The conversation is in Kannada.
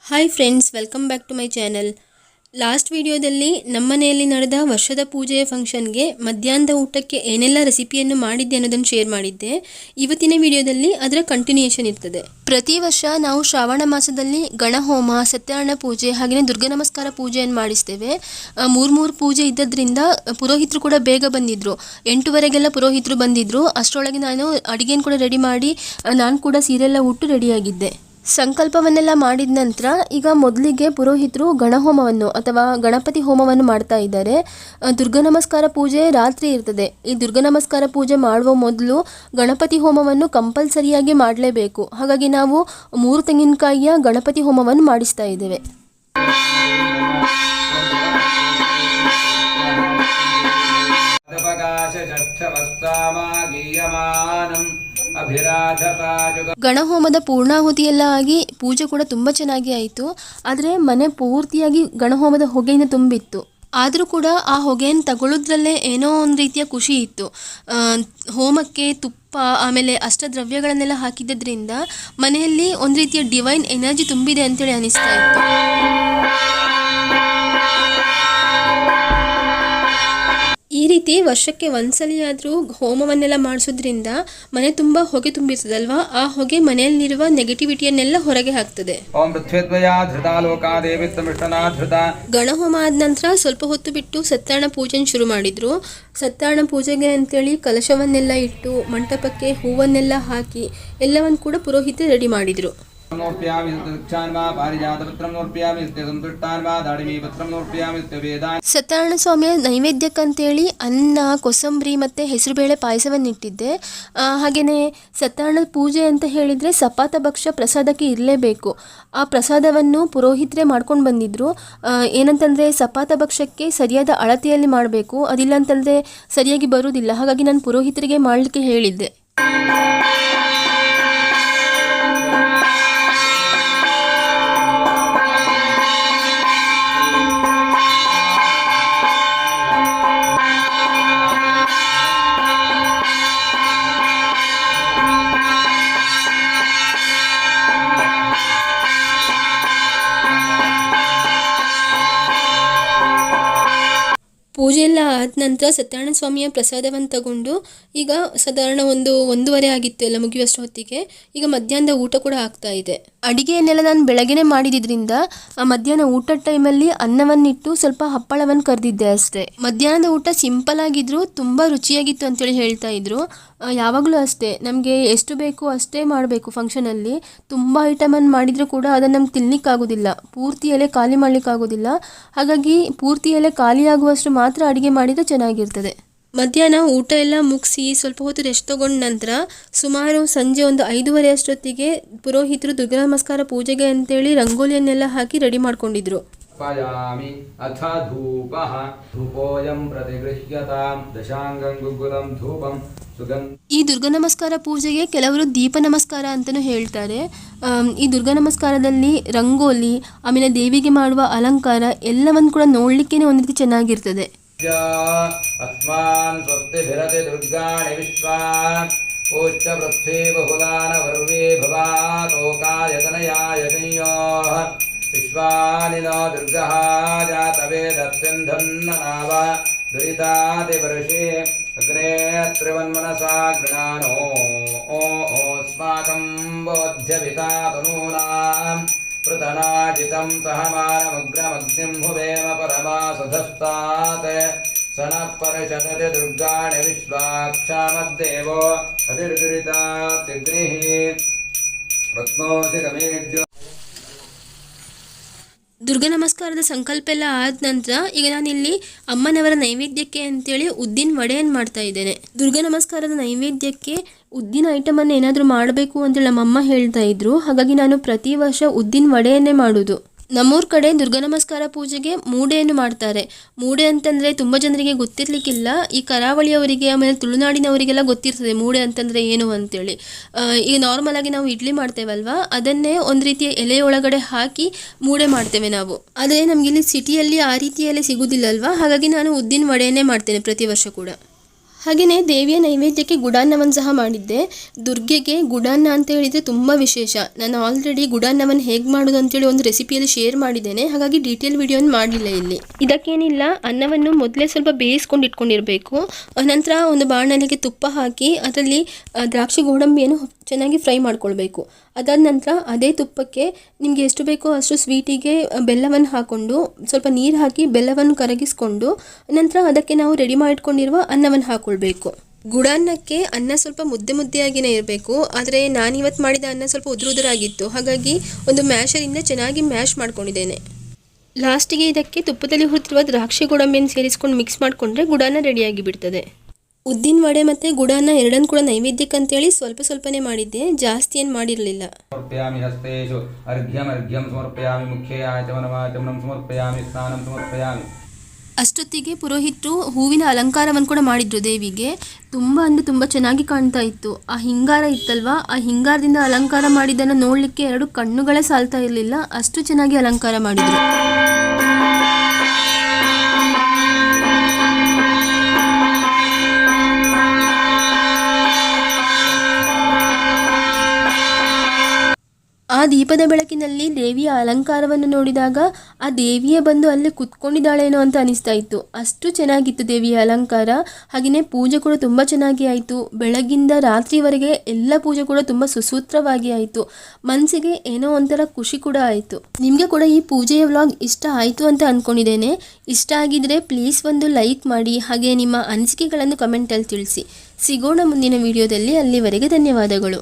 Hi friends, welcome back to my channel. Last ವಿಡಿಯೋದಲ್ಲಿ ನಮ್ಮ ಮನೆಯಲ್ಲಿ ನಡೆದ ವರ್ಷದ ಪೂಜೆಯ ಫಂಕ್ಷನ್ಗೆ ಮಧ್ಯಾಹ್ನದ ಊಟಕ್ಕೆ ಏನೆಲ್ಲ ರೆಸಿಪಿಯನ್ನು ಮಾಡಿದ್ದೆ ಅನ್ನೋದನ್ನು ಶೇರ್ ಮಾಡಿದ್ದೆ. ಇವತ್ತಿನ ವಿಡಿಯೋದಲ್ಲಿ ಅದರ ಕಂಟಿನ್ಯೂಯೇಷನ್ ಇರ್ತದೆ. ಪ್ರತಿ ವರ್ಷ ನಾವು ಶ್ರಾವಣ ಮಾಸದಲ್ಲಿ ಗಣಹೋಮ, ಸತ್ಯನಾರಾಯಣ ಪೂಜೆ ಹಾಗೆಯೇ ದುರ್ಗಾ ನಮಸ್ಕಾರ ಪೂಜೆಯನ್ನು ಮಾಡಿಸ್ತೇವೆ. ಮೂರು ಪೂಜೆ ಇದ್ದದ್ರಿಂದ ಪುರೋಹಿತರು ಕೂಡ ಬೇಗ ಬಂದಿದ್ದರು. 8:30ಗೆಲ್ಲ ಪುರೋಹಿತರು ಬಂದಿದ್ದರು. ಅಷ್ಟರೊಳಗೆ ನಾನು ಅಡುಗೆಯನ್ನು ಕೂಡ ರೆಡಿ ಮಾಡಿ ನಾನು ಕೂಡ ಸೀರೆಲ್ಲ ಉಟ್ಟು ರೆಡಿಯಾಗಿದ್ದೆ. ಸಂಕಲ್ಪವನ್ನೆಲ್ಲ ಮಾಡಿದ ನಂತರ ಈಗ ಮೊದಲಿಗೆ ಪುರೋಹಿತರು ಗಣಹೋಮವನ್ನು ಅಥವಾ ಗಣಪತಿ ಹೋಮವನ್ನು ಮಾಡ್ತಾ ಇದ್ದಾರೆ. ದುರ್ಗಾ ನಮಸ್ಕಾರ ಪೂಜೆ ರಾತ್ರಿ ಇರ್ತದೆ. ಈ ದುರ್ಗಾ ನಮಸ್ಕಾರ ಪೂಜೆ ಮಾಡುವ ಮೊದಲು ಗಣಪತಿ ಹೋಮವನ್ನು ಕಂಪಲ್ಸರಿಯಾಗಿ ಮಾಡಲೇಬೇಕು. ಹಾಗಾಗಿ ನಾವು 3 ತೆಂಗಿನಕಾಯಿಯ ಗಣಪತಿ ಹೋಮವನ್ನು ಮಾಡಿಸ್ತಾ ಇದ್ದೇವೆ. ಗಣಹೋಮದ ಪೂರ್ಣಾಹುತಿಯೆಲ್ಲ ಆಗಿ ಪೂಜೆ ಕೂಡ ತುಂಬ ಚೆನ್ನಾಗಿ ಆಯಿತು. ಆದರೆ ಮನೆ ಪೂರ್ತಿಯಾಗಿ ಗಣಹೋಮದ ಹೊಗೆಯಿಂದ ತುಂಬಿತ್ತು. ಆದರೂ ಕೂಡ ಆ ಹೊಗೆಯನ್ನು ತಗೊಳ್ಳೋದ್ರಲ್ಲೇ ಏನೋ ಒಂದು ರೀತಿಯ ಖುಷಿ ಇತ್ತು. ಹೋಮಕ್ಕೆ ತುಪ್ಪ ಆಮೇಲೆ ಅಷ್ಟದ್ರವ್ಯಗಳನ್ನೆಲ್ಲ ಹಾಕಿದ್ದರಿಂದ ಮನೆಯಲ್ಲಿ ಒಂದು ರೀತಿಯ ಡಿವೈನ್ ಎನರ್ಜಿ ತುಂಬಿದೆ ಅಂತೇಳಿ ಅನಿಸ್ತಾ ಇತ್ತು. ಈ ರೀತಿ ವರ್ಷಕ್ಕೆ ಒಂದ್ಸಲಿಯಾದರೂ ಹೋಮವನ್ನೆಲ್ಲ ಮಾಡಿಸೋದ್ರಿಂದ ಮನೆ ತುಂಬ ಹೊಗೆ ತುಂಬಿರ್ತದಲ್ವಾ, ಆ ಹೊಗೆ ಮನೆಯಲ್ಲಿರುವ ನೆಗೆಟಿವಿಟಿಯನ್ನೆಲ್ಲ ಹೊರಗೆ ಹಾಕ್ತದೆ. ಗಣಹೋಮ ಆದ ನಂತರ ಸ್ವಲ್ಪ ಹೊತ್ತು ಬಿಟ್ಟು ಸತ್ಯನಾರಾಯಣ ಪೂಜೆನ ಶುರು ಮಾಡಿದ್ರು. ಸತ್ಯನಾರಾಯಣ ಪೂಜೆಗೆ ಅಂತೇಳಿ ಕಲಶವನ್ನೆಲ್ಲ ಇಟ್ಟು ಮಂಟಪಕ್ಕೆ ಹೂವನ್ನೆಲ್ಲ ಹಾಕಿ ಎಲ್ಲವನ್ನು ಕೂಡ ಪುರೋಹಿತರು ರೆಡಿ ಮಾಡಿದ್ರು. ಸತ್ಯನಾರಾಯಣ ಸ್ವಾಮಿಯ ನೈವೇದ್ಯಕ್ಕಂತೇಳಿ ಅನ್ನ, ಕೋಸಂಬರಿ ಮತ್ತು ಹೆಸರುಬೇಳೆ ಪಾಯಸವನ್ನಿಟ್ಟಿದ್ದೆ. ಹಾಗೆಯೇ ಸತ್ಯನಾರಾಯಣ ಪೂಜೆ ಅಂತ ಹೇಳಿದರೆ ಸಪಾತ ಭಕ್ಷ್ಯ ಪ್ರಸಾದಕ್ಕೆ ಇರಲೇಬೇಕು. ಆ ಪ್ರಸಾದವನ್ನು ಪುರೋಹಿತರೇ ಮಾಡ್ಕೊಂಡು ಬಂದಿದ್ದರು. ಏನಂತಂದರೆ ಸಪಾತ ಭಕ್ಷ್ಯಕ್ಕೆ ಸರಿಯಾದ ಅಳತೆಯಲ್ಲಿ ಮಾಡಬೇಕು, ಅದಿಲ್ಲ ಅಂತಂದರೆ ಸರಿಯಾಗಿ ಬರುವುದಿಲ್ಲ. ಹಾಗಾಗಿ ನಾನು ಪುರೋಹಿತರಿಗೆ ಮಾಡಲಿಕ್ಕೆ ಹೇಳಿದ್ದೆ. ಪೂಜೆ ಎಲ್ಲ ಆದ ನಂತರ ಸತ್ಯನಾರಾಯಣ ಸ್ವಾಮಿಯ ಪ್ರಸಾದವನ್ನು ತಗೊಂಡು ಈಗ ಸಾಧಾರಣ 1:30 ಆಗಿತ್ತು ಎಲ್ಲ ಮುಗಿಯುವಷ್ಟು ಹೊತ್ತಿಗೆ. ಈಗ ಮಧ್ಯಾಹ್ನದ ಊಟ ಕೂಡ ಆಗ್ತಾ ಇದೆ. ಅಡಿಗೆಯನ್ನೆಲ್ಲ ನಾನು ಬೆಳಗ್ಗೆನೇ ಮಾಡಿದ್ರಿಂದ ಮಧ್ಯಾಹ್ನ ಊಟದ ಟೈಮಲ್ಲಿ ಅನ್ನವನ್ನಿಟ್ಟು ಸ್ವಲ್ಪ ಹಪ್ಪಳವನ್ನು ಕರೆದಿದ್ದೆ ಅಷ್ಟೇ. ಮಧ್ಯಾಹ್ನದ ಊಟ ಸಿಂಪಲ್ ಆಗಿದ್ರು ತುಂಬ ರುಚಿಯಾಗಿತ್ತು ಅಂತೇಳಿ ಹೇಳ್ತಾ ಇದ್ರು. ಯಾವಾಗಲೂ ಅಷ್ಟೇ, ನಮಗೆ ಎಷ್ಟು ಬೇಕು ಅಷ್ಟೇ ಮಾಡಬೇಕು. ಫಂಕ್ಷನಲ್ಲಿ ತುಂಬ ಐಟಮನ್ನು ಮಾಡಿದರೂ ಕೂಡ ಅದನ್ನು ನಮ್ಗೆ ತಿನ್ನಲಿಕ್ಕಾಗೋದಿಲ್ಲ, ಪೂರ್ತಿ ಎಲೆ ಖಾಲಿ ಮಾಡಲಿಕ್ಕಾಗೋದಿಲ್ಲ. ಹಾಗಾಗಿ ಪೂರ್ತಿ ಎಲೆ ಖಾಲಿ ಆಗುವಷ್ಟು ಮಾತ್ರ ಅಡುಗೆ ಮಾಡಿದರೆ ಚೆನ್ನಾಗಿರ್ತದೆ. ಮಧ್ಯಾಹ್ನ ಊಟ ಎಲ್ಲ ಮುಗಿಸಿ ಸ್ವಲ್ಪ ಹೊತ್ತು ರೆಸ್ಟ್ ತಗೊಂಡ ನಂತರ ಸುಮಾರು ಸಂಜೆ 5:30 ಅಷ್ಟೊತ್ತಿಗೆ ಪುರೋಹಿತರು ದುರ್ಗಾ ನಮಸ್ಕಾರ ಪೂಜೆಗೆ ಅಂತೇಳಿ ರಂಗೋಲಿಯನ್ನೆಲ್ಲ ಹಾಕಿ ರೆಡಿ ಮಾಡ್ಕೊಂಡಿದ್ರು. ಈ ದುರ್ಗಾ ನಮಸ್ಕಾರ ಪೂಜೆಗೆ ಕೆಲವರು ದೀಪ ನಮಸ್ಕಾರ ಅಂತಲೂ ಹೇಳ್ತಾರೆ. ಈ ದುರ್ಗಾ ನಮಸ್ಕಾರದಲ್ಲಿ ರಂಗೋಲಿ ಆಮೇಲೆ ದೇವಿಗೆ ಮಾಡುವ ಅಲಂಕಾರ ಎಲ್ಲವನ್ನು ಕೂಡ ನೋಡ್ಲಿಕ್ಕೇನೆ ಒಂದು ರೀತಿ ಚೆನ್ನಾಗಿರ್ತದೆ. ಅಸ್ಮಾನ್ ಸ್ವಸ್ತಿಭಿರತಿ ದುರ್ಗಾಣಿ ವಿಶ್ವಾನ್ ಓಚ್ಚ ಪೃಥ್ವೀ ಬಹುಲಾನ ವರ್ವೇ ಭವಾತೋಕಾಯತನಯಾಯ ಕೈಯೋಃ ವಿಶ್ವಾನಿನೋ ದುರ್ಗಃ ಜಾತವೇದಸ್ಯಂಧನ್ನನಾವ ದುರಿತಾತಿ ವರ್ಷೇ ಅಗ್ನೇ ತ್ರಿವನ್ಮನಸಾ ಗೃಣಾನೋ ಓಸ್ಮಾಕಂ ಬೋಧ್ಯವಿತಾ ತನೂನಾಂ ಪೃತನಾಜಿತಂ ಸಹಮಾನಮುಗ್ರಮಗ್ನಿಂ ಭುವೇಮ ಪರಮಾಸುಧಸ್ತಾತ್ ಸನಃ ಪರಿಷದತಿ ದುರ್ಗಾಣಿ ವಿಶ್ವಾಕ್ಷಾಮದ್ದೇವೋ ಅಭಿರ್ದುರಿತಾತ್ಯಗ್ನಿಃ ರತ್ನೋಸಿ ಗಮೇಢ್ಯೋ. ದುರ್ಗಾ ನಮಸ್ಕಾರದ ಸಂಕಲ್ಪ ಎಲ್ಲ ಆದ ನಂತರ ಈಗ ನಾನಿಲ್ಲಿ ಅಮ್ಮನವರ ನೈವೇದ್ಯಕ್ಕೆ ಅಂತೇಳಿ ಉದ್ದಿನ ವಡೆಯನ್ನು ಮಾಡ್ತಾ ಇದ್ದೇನೆ. ದುರ್ಗಾ ನಮಸ್ಕಾರದ ನೈವೇದ್ಯಕ್ಕೆ ಉದ್ದಿನ ಐಟಮನ್ನು ಏನಾದರೂ ಮಾಡಬೇಕು ಅಂತೇಳಿ ನಮ್ಮಮ್ಮ ಹೇಳ್ತಾ ಇದ್ರು. ಹಾಗಾಗಿ ನಾನು ಪ್ರತಿ ವರ್ಷ ಉದ್ದಿನ ವಡೆಯನ್ನೇ ಮಾಡೋದು. ನಮ್ಮೂರ ಕಡೆ ದುರ್ಗಾ ನಮಸ್ಕಾರ ಪೂಜೆಗೆ ಮೂಡೆಯನ್ನು ಮಾಡ್ತಾರೆ. ಮೂಡೆ ಅಂತಂದರೆ ತುಂಬ ಜನರಿಗೆ ಗೊತ್ತಿರಲಿಕ್ಕಿಲ್ಲ. ಈ ಕರಾವಳಿಯವರಿಗೆ ಆಮೇಲೆ ತುಳುನಾಡಿನವರಿಗೆಲ್ಲ ಗೊತ್ತಿರ್ತದೆ ಮೂಡೆ ಅಂತಂದರೆ ಏನು ಅಂತೇಳಿ. ಈಗ ನಾರ್ಮಲ್ ಆಗಿ ನಾವು ಇಡ್ಲಿ ಮಾಡ್ತೇವಲ್ವಾ, ಅದನ್ನೇ ಒಂದು ರೀತಿಯ ಎಲೆಯೊಳಗಡೆ ಹಾಕಿ ಮೂಡೆ ಮಾಡ್ತೇವೆ ನಾವು. ಆದರೆ ನಮಗಿಲ್ಲಿ ಸಿಟಿಯಲ್ಲಿ ಆ ರೀತಿ ಎಲೆ ಸಿಗೋದಿಲ್ಲಲ್ವಾ, ಹಾಗಾಗಿ ನಾನು ಉದ್ದಿನ ವಡೆಯನ್ನೇ ಮಾಡ್ತೇನೆ ಪ್ರತಿ ವರ್ಷ ಕೂಡ. ಹಾಗೆಯೇ ದೇವಿಯ ನೈವೇದ್ಯಕ್ಕೆ ಗುಡಾನ್ನವನ್ನು ಸಹ ಮಾಡಿದ್ದೆ. ದುರ್ಗೆಗೆ ಗುಡಾನ್ನ ಅಂತ ಹೇಳಿದರೆ ತುಂಬ ವಿಶೇಷ. ನಾನು ಆಲ್ರೆಡಿ ಗುಡಾನ್ನವನ್ನು ಹೇಗೆ ಮಾಡೋದು ಅಂತೇಳಿ ಒಂದು ರೆಸಿಪಿಯಲ್ಲಿ ಶೇರ್ ಮಾಡಿದ್ದೇನೆ, ಹಾಗಾಗಿ ಡೀಟೇಲ್ ವಿಡಿಯೋನ ಮಾಡಲಿಲ್ಲ ಇಲ್ಲಿ. ಇದಕ್ಕೇನಿಲ್ಲ, ಅನ್ನವನ್ನು ಮೊದಲೇ ಸ್ವಲ್ಪ ಬೇಯಿಸ್ಕೊಂಡು ಇಟ್ಕೊಂಡಿರಬೇಕು. ನಂತರ ಒಂದು ಬಾಣಲೆಗೆ ತುಪ್ಪ ಹಾಕಿ ಅದರಲ್ಲಿ ದ್ರಾಕ್ಷಿ ಗೋಡಂಬಿಯನ್ನು ಚೆನ್ನಾಗಿ ಫ್ರೈ ಮಾಡ್ಕೊಳ್ಬೇಕು. ಅದಾದ ನಂತರ ಅದೇ ತುಪ್ಪಕ್ಕೆ ನಿಮಗೆ ಎಷ್ಟು ಬೇಕೋ ಅಷ್ಟು ಸ್ವೀಟಿಗೆ ಬೆಲ್ಲವನ್ನು ಹಾಕ್ಕೊಂಡು ಸ್ವಲ್ಪ ನೀರು ಹಾಕಿ ಬೆಲ್ಲವನ್ನು ಕರಗಿಸ್ಕೊಂಡು ನಂತರ ಅದಕ್ಕೆ ನಾವು ರೆಡಿ ಮಾಡಿಟ್ಕೊಂಡಿರುವ ಅನ್ನವನ್ನು ಹಾಕ್ಕೊಳ್ಬೇಕು. ಗುಡಾನ್ನಕ್ಕೆ ಅನ್ನ ಸ್ವಲ್ಪ ಮುದ್ದೆಯಾಗಿಯೇ ಇರಬೇಕು. ಆದರೆ ನಾನಿವತ್ತು ಮಾಡಿದ ಅನ್ನ ಸ್ವಲ್ಪ ಉದುರಾಗಿತ್ತು, ಹಾಗಾಗಿ ಒಂದು ಮ್ಯಾಶರಿಂದ ಚೆನ್ನಾಗಿ ಮ್ಯಾಶ್ ಮಾಡ್ಕೊಂಡಿದ್ದೇನೆ. ಲಾಸ್ಟಿಗೆ ಇದಕ್ಕೆ ತುಪ್ಪದಲ್ಲಿ ಹುರಿದಿರುವ ದ್ರಾಕ್ಷಿ ಗೋಡಂಬಿಯನ್ನು ಸೇರಿಸ್ಕೊಂಡು ಮಿಕ್ಸ್ ಮಾಡಿಕೊಂಡ್ರೆ ಗುಡಾನ್ನ ರೆಡಿಯಾಗಿ ಬಿಡ್ತದೆ. ಉದ್ದಿನ ವಡೆ ಮತ್ತು ಗುಡಾನ್ನ ಎರಡನ್ನು ಕೂಡ ನೈವೇದ್ಯಕ್ಕೆ ಅಂತೇಳಿ ಸ್ವಲ್ಪನೇ ಮಾಡಿದ್ದೆ, ಜಾಸ್ತಿ ಏನು ಮಾಡಿರಲಿಲ್ಲ. ಅಷ್ಟೊತ್ತಿಗೆ ಪುರೋಹಿತರು ಹೂವಿನ ಅಲಂಕಾರವನ್ನು ಕೂಡ ಮಾಡಿದ್ರು ದೇವಿಗೆ. ತುಂಬ ಚೆನ್ನಾಗಿ ಕಾಣ್ತಾ ಇತ್ತು. ಆ ಹಿಂಗಾರ ಇತ್ತಲ್ವಾ, ಆ ಹಿಂಗಾರದಿಂದ ಅಲಂಕಾರ ಮಾಡಿದ್ದನ್ನು ನೋಡಲಿಕ್ಕೆ ಎರಡು ಕಣ್ಣುಗಳೇ ಸಾಲ್ತಾ ಇರಲಿಲ್ಲ, ಅಷ್ಟು ಚೆನ್ನಾಗಿ ಅಲಂಕಾರ ಮಾಡಿದ್ರು. ಆ ದೀಪದ ಬೆಳಕಿನಲ್ಲಿ ದೇವಿಯ ಅಲಂಕಾರವನ್ನು ನೋಡಿದಾಗ ಆ ದೇವಿಯೇ ಬಂದು ಅಲ್ಲಿ ಕುತ್ಕೊಂಡಿದ್ದಾಳೇನೋ ಅಂತ ಅನಿಸ್ತಾ ಇತ್ತು. ಅಷ್ಟು ಚೆನ್ನಾಗಿತ್ತು ದೇವಿಯ ಅಲಂಕಾರ. ಹಾಗೆಯೇ ಪೂಜೆ ಕೂಡ ತುಂಬ ಚೆನ್ನಾಗಿ ಆಯಿತು. ಬೆಳಗ್ಗಿಂದ ರಾತ್ರಿವರೆಗೆ ಎಲ್ಲ ಪೂಜೆ ಕೂಡ ತುಂಬ ಸುಸೂತ್ರವಾಗಿ ಆಯಿತು. ಮನಸ್ಸಿಗೆ ಏನೋ ಒಂಥರ ಖುಷಿ ಕೂಡ ಆಯಿತು. ನಿಮಗೆ ಕೂಡ ಈ ಪೂಜೆಯ ವ್ಲಾಗ್ ಇಷ್ಟ ಆಯಿತು ಅಂತ ಅಂದ್ಕೊಂಡಿದ್ದೇನೆ. ಇಷ್ಟ ಆಗಿದ್ರೆ ಪ್ಲೀಸ್ ಒಂದು ಲೈಕ್ ಮಾಡಿ, ಹಾಗೆ ನಿಮ್ಮ ಅನಿಸಿಕೆಗಳನ್ನು ಕಮೆಂಟಲ್ಲಿ ತಿಳಿಸಿ. ಸಿಗೋಣ ಮುಂದಿನ ವಿಡಿಯೋದಲ್ಲಿ. ಅಲ್ಲಿವರೆಗೆ ಧನ್ಯವಾದಗಳು.